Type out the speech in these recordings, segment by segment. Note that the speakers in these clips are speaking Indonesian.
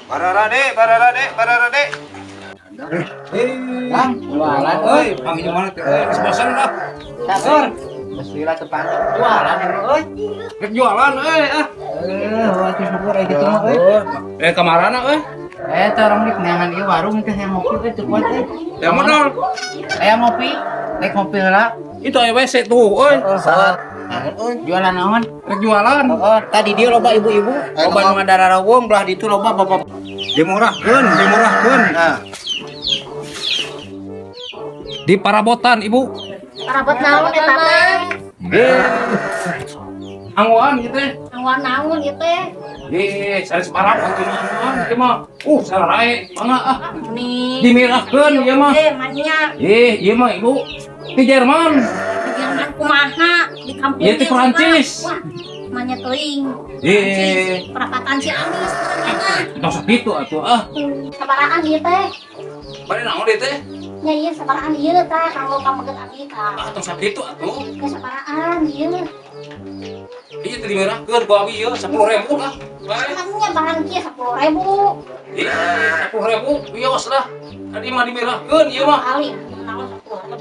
Bararade, bararade, bararade. Bang, jualan euy. Kami di mana teh? Geus bosan lah. Sabar. Geus lila teu pantes jualan euy. Rek jualan ah. Waduh syukur aya kitu mah euy. Kamarana Orang dik neangan ieu warung teh yang ngopi teh teu kuat euy. Yang modal. Aya ngopi, rek ngopi heula. Itu aya WC tuh, Saat jualan naon? Rek jualan. Tadi dia loba ibu-ibu, loba nu ngadararowong belah ditu loba bapak. Dimurahkeun. Nah. Di parabotan, Ibu. Parabot naon eta teh? Angguan gitu. Angguan naon ieu teh? Sari separah angguan ieu mah. Sarae mangga ah. Nih. Dimirahkeun ieu mah. Manya. Ieu mah Ibu di Jerman. Jerman kumaha di kampung. Ieu ti Prancis. Wah, manya teuing. Perapatan si Anis. Tos kitu atuh ah. Sabaraan ieu teh? Bari naon ieu teh? Ya ieu sabaraan ieu teh kanggo pameget abdi ka. Tos kitu atuh. Ke sabaraan ieu. Ieu teh dimirahkeun ku abi ieu 10.000 lah. Namanya bahan kieu 10.000. 10.000 wios lah. Tadi mah dimirahkeun ieu mah. Kali naon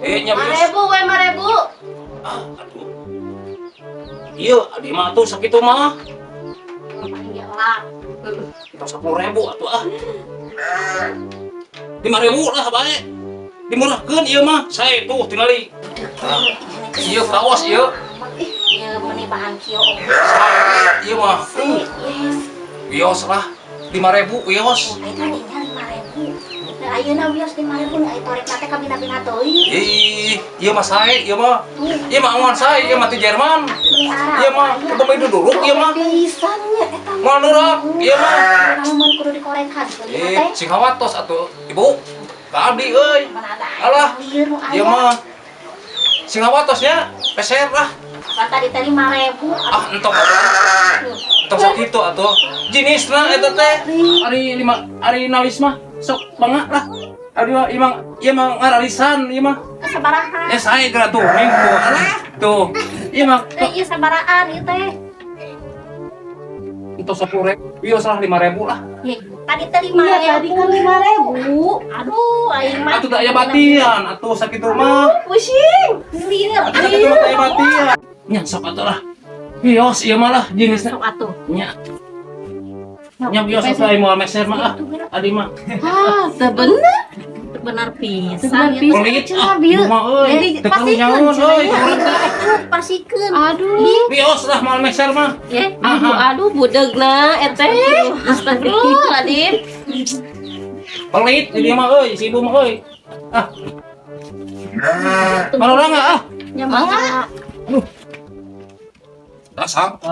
10.000. Nya wios. 5.000 we 5.000. Aduh. Ieu adi mah atuh sakitu mah. Iya lah. Kita 10.000 atuh ah. 5.000 lah bae. Dimurahkeun ieu mah. Sae tuh tingali. Ieu kaos ieu. Ieu meuni bahan kieu. Ieu mah. Wios lah. 5.000 wios. Eta nya 5.000. Da ayeuna wios 5.000 aya torek teh ka bina-bina teuing. Ieu mah sae ieu mah. Ieu mah awan sae ieu mah ti Jerman. Ieu mah kudu mah duduk ieu mah. Pisannya eta. Moal nurak ieu mah. Mun kudu dikorekan teh. Sing hawatos atuh Ibu. Ka abdi euy. Alah. Ieu mah sing hawatosnya peser lah. Tadi teh 5.000. Entok entok sakitu atuh. Jenisna eta teh. Ari nalis mah sok bangga lah. Ari imang ieu mah ngaralisan ieu mah. Sabaraha? Sae geura tuh minggu. Alah tuh. Ieu mah Ieu sabaraan ieu teh. entok 10.000. Wios lah 5.000 lah. Tadi teh 5.000. Tadi kan 5.000. Aduh, aing mah. Atuh da aya batian, atuh sakitu mah. Pusing. Lieur. Sakitu mah aya batian. Nya sok atuh lah. Wios ieu mah lah jenisna. Sok atuh. Nya wios atuh moal meser mah ah. Adi mah. Teu bener. Benar pisan. Pelit ah. Mah euy. Teu tahu nyaon euy. Pasikeun. Aduh, Wios lah moal meser mah. aduh budegna eteh. Astagfirullahaladzim. Pelit jadi mah euy, si ibu mah euy. Ah. Kalau enggak ah. Mangga. Dasar.